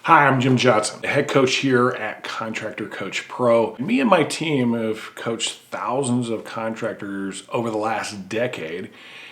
Hi, I'm Jim Johnson, the head coach here at Contractor Coach Pro. Me and my team have coached thousands of contractors over the last decade,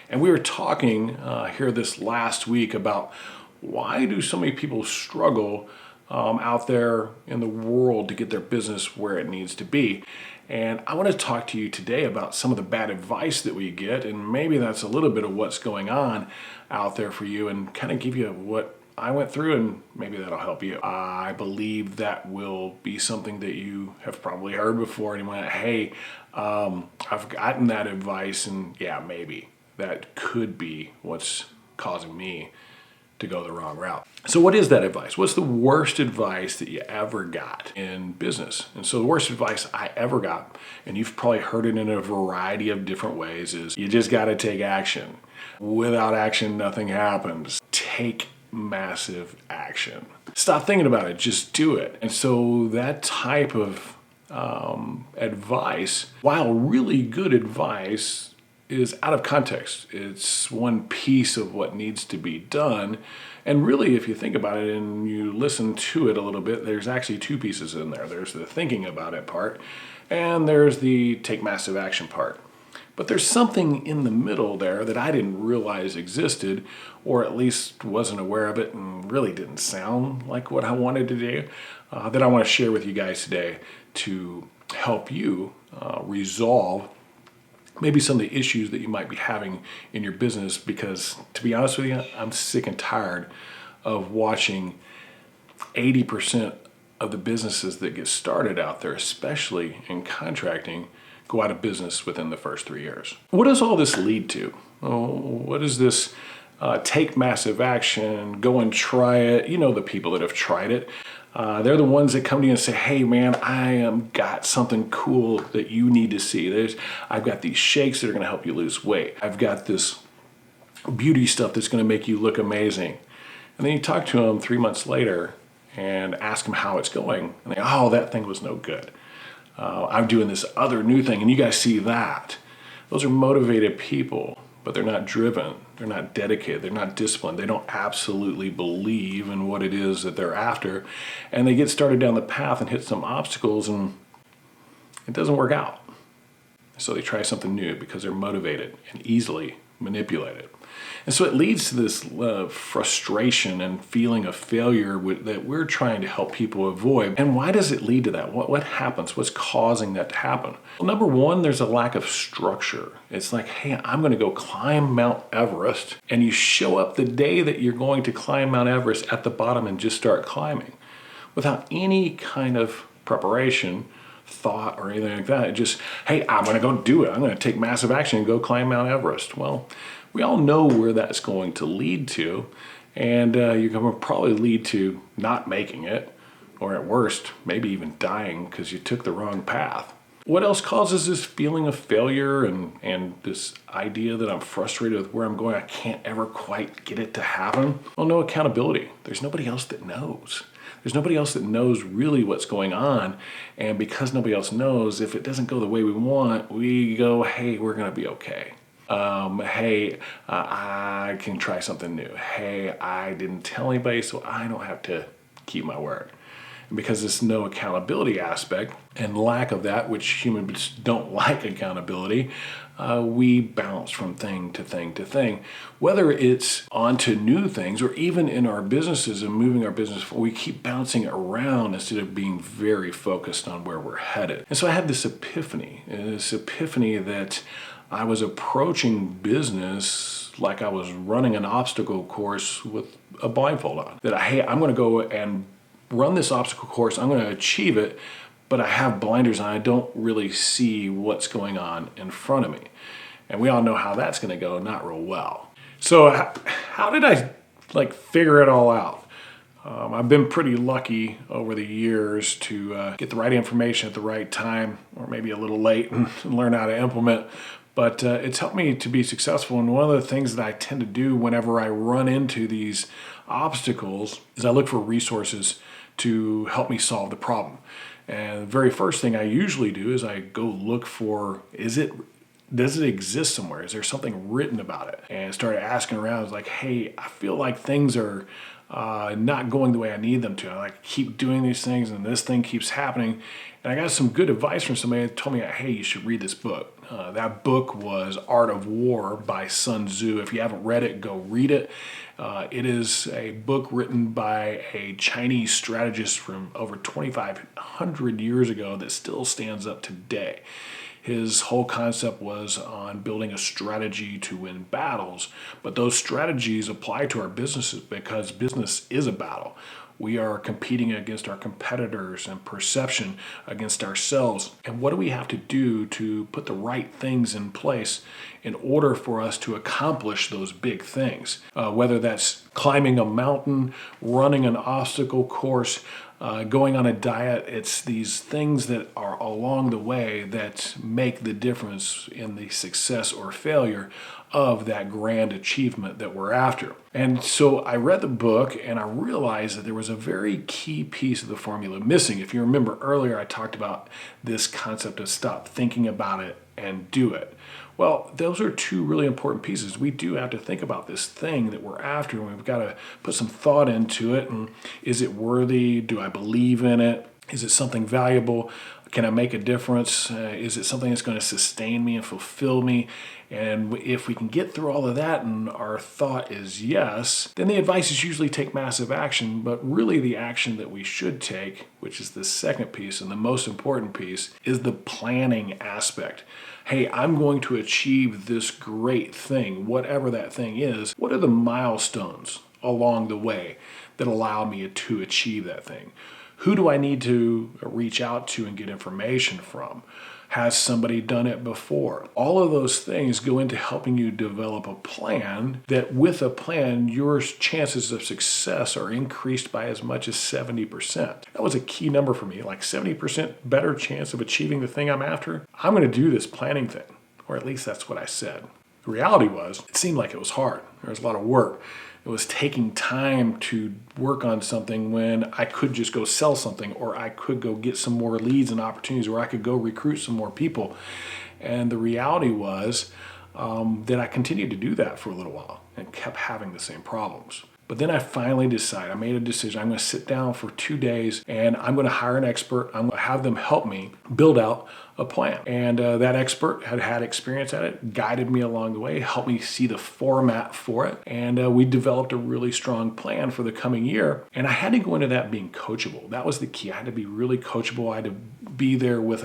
and we were talking here this last week about why do so many people struggle out there in the world to get their business where it needs to be. And I want to talk to you today about some of the bad advice that we get, and maybe that's a little bit of what's going on out there for you, and kind of give you what I went through, and maybe that'll help you. I believe that will be something that you have probably heard before, and you went, hey, I've gotten that advice, and yeah, maybe that could be what's causing me to go the wrong route. So what is that advice? What's the worst advice that you ever got in business? And so the worst advice I ever got, and you've probably heard it in a variety of different ways, is you just got to take action. Without action, nothing happens. Take massive action. Stop thinking about it, just do it. And so that type of advice, while really good advice, is out of context. It's one piece of what needs to be done. And really, if you think about it and you listen to it a little bit, there's actually two pieces in there. There's the thinking about it part, and there's the take massive action part. But there's something in the middle there that I didn't realize existed, or at least wasn't aware of it and really didn't sound like what I wanted to do, that I want to share with you guys today to help you resolve maybe some of the issues that you might be having in your business. Because to be honest with you, I'm sick and tired of watching 80% of the businesses that get started out there, especially in contracting, go out of business within the first 3 years. What does all this lead to? What is this take massive action, go and try it? You know the people that have tried it. They're the ones that come to you and say, hey man, I got something cool that you need to see. I've got these shakes that are gonna help you lose weight. I've got this beauty stuff that's gonna make you look amazing. And then you talk to them 3 months later and ask them how it's going. And they go, oh, that thing was no good. I'm doing this other new thing, and you guys see that. Those are motivated people, but they're not driven. They're not dedicated. They're not disciplined. They don't absolutely believe in what it is that they're after. And they get started down the path and hit some obstacles, and it doesn't work out. So they try something new because they're motivated and easily manipulated. And so it leads to this frustration and feeling of failure that we're trying to help people avoid. And why does it lead to that? What happens? What's causing that to happen? Well, number one, there's a lack of structure. It's like, hey, I'm going to go climb Mount Everest. And you show up the day that you're going to climb Mount Everest at the bottom and just start climbing without any kind of preparation, thought, or anything like that. It just, hey, I'm going to go do it. I'm going to take massive action and go climb Mount Everest. Well, we all know where that's going to lead to, and you're going to probably lead to not making it, or at worst, maybe even dying because you took the wrong path. What else causes this feeling of failure and this idea that I'm frustrated with where I'm going? I can't ever quite get it to happen. Well, no accountability. There's nobody else that knows. There's nobody else that knows really what's going on. And because nobody else knows, if it doesn't go the way we want, we go, hey, we're going to be okay. Hey, I can try something new. Hey, I didn't tell anybody, so I don't have to keep my word. And because there's no accountability aspect and lack of that, which humans don't like accountability, we bounce from thing to thing to thing. Whether it's onto new things or even in our businesses and moving our business forward, we keep bouncing around instead of being very focused on where we're headed. And so I had this epiphany that I was approaching business like I was running an obstacle course with a blindfold on. That, hey, I'm going to go and run this obstacle course. I'm going to achieve it, but I have blinders on. I don't really see what's going on in front of me. And we all know how that's going to go, not real well. So how did I figure it all out? I've been pretty lucky over the years to get the right information at the right time, or maybe a little late, and learn how to implement. But it's helped me to be successful. And one of the things that I tend to do whenever I run into these obstacles is I look for resources to help me solve the problem. And the very first thing I usually do is I go look for, does it exist somewhere? Is there something written about it? And start asking around. It's like, hey, I feel like things are not going the way I need them to. I keep doing these things and this thing keeps happening. And I got some good advice from somebody that told me, hey, you should read this book. That book was Art of War by Sun Tzu. If you haven't read it, go read it. It is a book written by a Chinese strategist from over 2,500 years ago that still stands up today. His whole concept was on building a strategy to win battles, but those strategies apply to our businesses because business is a battle. We are competing against our competitors and perception against ourselves. And what do we have to do to put the right things in place in order for us to accomplish those big things? Whether that's climbing a mountain, running an obstacle course, going on a diet, it's these things that are along the way that make the difference in the success or failure of that grand achievement that we're after. And so I read the book and I realized that there was a very key piece of the formula missing. If you remember earlier, I talked about this concept of stop thinking about it and do it. Well, those are two really important pieces. We do have to think about this thing that we're after, and we've got to put some thought into it. And is it worthy? Do I believe in it? Is it something valuable? Can I make a difference? Is it something that's going to sustain me and fulfill me? And if we can get through all of that and our thought is yes, then the advice is usually take massive action. But really the action that we should take, which is the second piece and the most important piece, is the planning aspect. Hey, I'm going to achieve this great thing, whatever that thing is. What are the milestones along the way that allow me to achieve that thing? Who do I need to reach out to and get information from? Has somebody done it before? All of those things go into helping you develop a plan that with a plan, your chances of success are increased by as much as 70%. That was a key number for me, like 70% better chance of achieving the thing I'm after. I'm going to do this planning thing, or at least that's what I said. The reality was, it seemed like it was hard. There was a lot of work. It was taking time to work on something when I could just go sell something, or I could go get some more leads and opportunities, or I could go recruit some more people. And the reality was that I continued to do that for a little while and kept having the same problems. But then I finally decided, I made a decision. I'm going to sit down for 2 days and I'm going to hire an expert. I'm going to have them help me build out a plan. And that expert had had experience at it, guided me along the way, helped me see the format for it. And we developed a really strong plan for the coming year. And I had to go into that being coachable. That was the key. I had to be really coachable. I had to be there with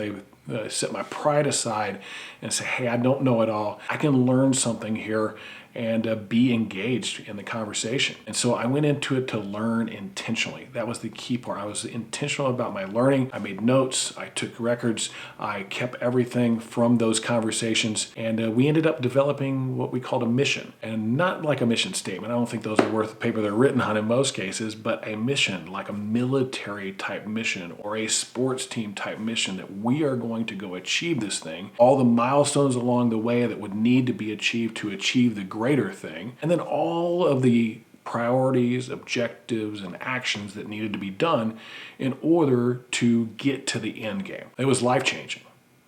set my pride aside and say, hey, I don't know it all. I can learn something here and be engaged in the conversation. And so I went into it to learn intentionally. That was the key part. I was intentional about my learning. I made notes. I took records. I kept everything from those conversations. And we ended up developing what we called a mission. And not like a mission statement. I don't think those are worth the paper they're written on in most cases, but a mission, like a military type mission or a sports team type mission that we are going to go achieve this thing. All the milestones along the way that would need to be achieved to achieve the greater thing, and then all of the priorities, objectives, and actions that needed to be done in order to get to the end game. It was life-changing.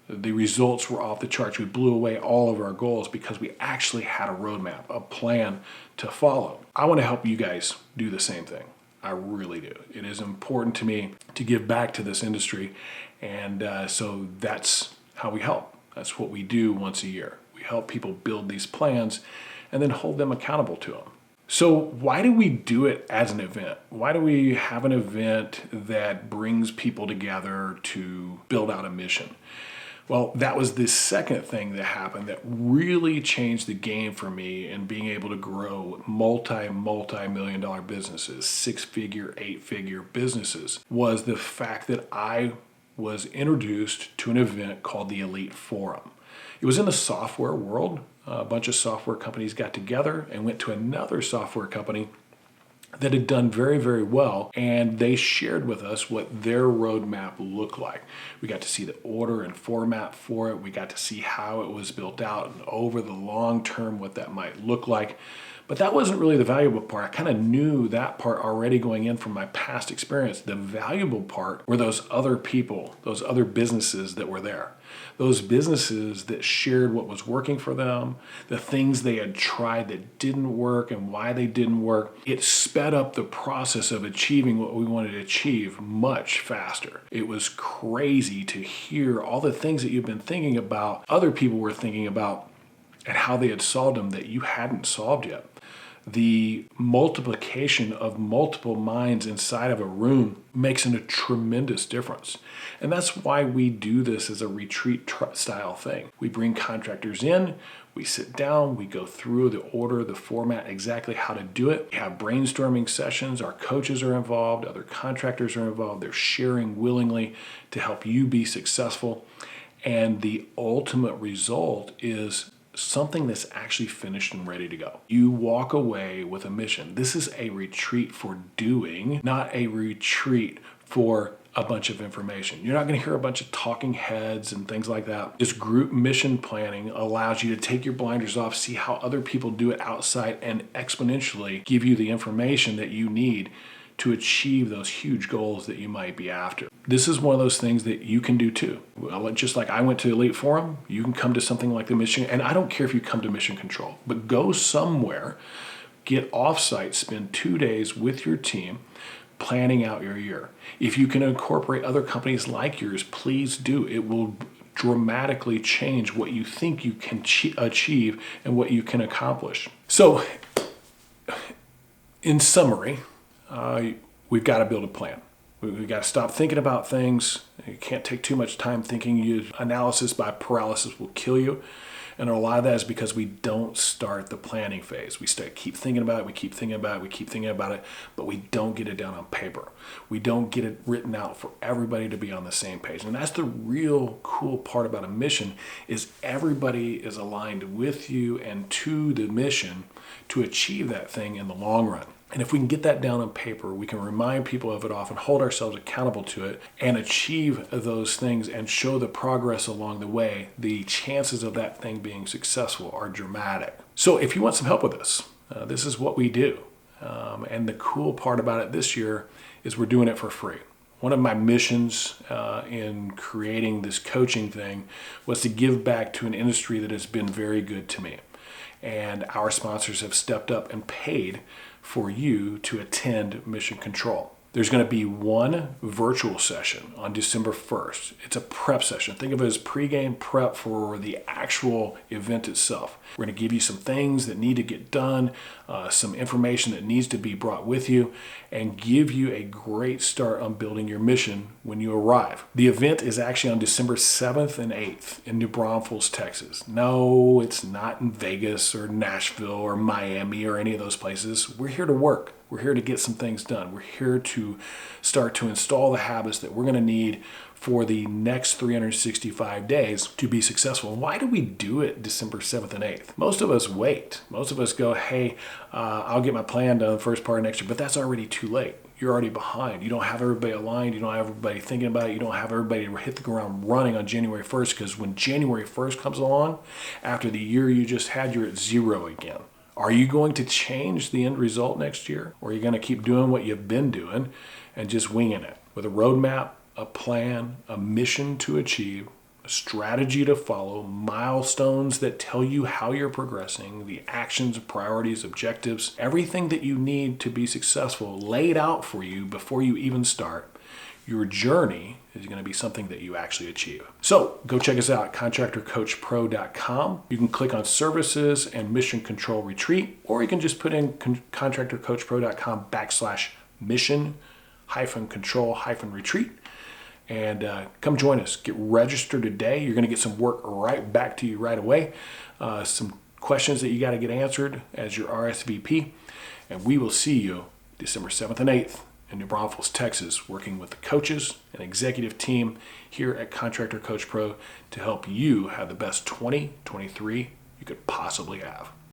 The results were off the charts. We blew away all of our goals because we actually had a roadmap, a plan to follow. I want to help you guys do the same thing. I really do. It is important to me to give back to this industry, and so that's how we help. That's what we do once a year. We help people build these plans and then hold them accountable to them. So why do we do it as an event? Why do we have an event that brings people together to build out a mission? Well, that was the second thing that happened that really changed the game for me in being able to grow multi-million dollar businesses, 6-figure, 8-figure businesses, was the fact that I was introduced to an event called the Elite Forum. It was in the software world. A bunch of software companies got together and went to another software company that had done very, very well, and they shared with us what their roadmap looked like. We got to see the order and format for it. We got to see how it was built out and over the long term what that might look like. But that wasn't really the valuable part. I kind of knew that part already going in from my past experience. The valuable part were those other people, those other businesses that were there. Those businesses that shared what was working for them, the things they had tried that didn't work and why they didn't work. It sped up the process of achieving what we wanted to achieve much faster. It was crazy to hear all the things that you've been thinking about, other people were thinking about, and how they had solved them that you hadn't solved yet. The multiplication of multiple minds inside of a room makes a tremendous difference. And that's why we do this as a retreat style thing. We bring contractors in, we sit down, we go through the order, the format, exactly how to do it. We have brainstorming sessions, our coaches are involved, other contractors are involved, they're sharing willingly to help you be successful. And the ultimate result is something that's actually finished and ready to go. You walk away with a mission. This is a retreat for doing, not a retreat for a bunch of information. You're not going to hear a bunch of talking heads and things like that. This group mission planning allows you to take your blinders off, see how other people do it outside, and exponentially give you the information that you need to achieve those huge goals that you might be after. This is one of those things that you can do too. Well, just like I went to Elite Forum, you can come to something like the Mission, and I don't care if you come to Mission Control, but go somewhere, get offsite, spend 2 days with your team, planning out your year. If you can incorporate other companies like yours, please do. It will dramatically change what you think you can achieve and what you can accomplish. So, in summary, we've got to build a plan. We've got to stop thinking about things. You can't take too much time thinking. Analysis by paralysis will kill you. And a lot of that is because we don't start the planning phase. We keep thinking about it, we keep thinking about it, we keep thinking about it, but we don't get it down on paper. We don't get it written out for everybody to be on the same page. And that's the real cool part about a mission, is everybody is aligned with you and to the mission to achieve that thing in the long run. And if we can get that down on paper, we can remind people of it often, hold ourselves accountable to it, and achieve those things and show the progress along the way, the chances of that thing being successful are dramatic. So if you want some help with this, this is what we do. And the cool part about it this year is we're doing it for free. One of my missions in creating this coaching thing was to give back to an industry that has been very good to me. And our sponsors have stepped up and paid for you to attend Mission Control. There's going to be one virtual session on December 1st. It's a prep session. Think of it as pregame prep for the actual event itself. We're going to give you some things that need to get done, some information that needs to be brought with you, and give you a great start on building your mission when you arrive. The event is actually on December 7th and 8th in New Braunfels, Texas. No, it's not in Vegas or Nashville or Miami or any of those places. We're here to work. We're here to get some things done. We're here to start to install the habits that we're going to need for the next 365 days to be successful. Why do we do it December 7th and 8th? Most of us wait. Most of us go, hey, I'll get my plan done the first part of next year, but that's already too late. You're already behind. You don't have everybody aligned. You don't have everybody thinking about it. You don't have everybody hit the ground running on January 1st, because when January 1st comes along, after the year you just had, you're at zero again. Are you going to change the end result next year? Or are you going to keep doing what you've been doing and just winging it? With a roadmap, a plan, a mission to achieve, a strategy to follow, milestones that tell you how you're progressing, the actions, priorities, objectives, everything that you need to be successful laid out for you before you even start. Your journey is going to be something that you actually achieve. So go check us out at ContractorCoachPRO.com. You can click on services and Mission Control Retreat, or you can just put in ContractorCoachPRO.com/mission-control-retreat and come join us. Get registered today. You're going to get some work right back to you right away. Some questions that you got to get answered as your RSVP. And we will see you December 7th and 8th. in New Braunfels, Texas, working with the coaches and executive team here at Contractor Coach Pro to help you have the best 2023 you could possibly have.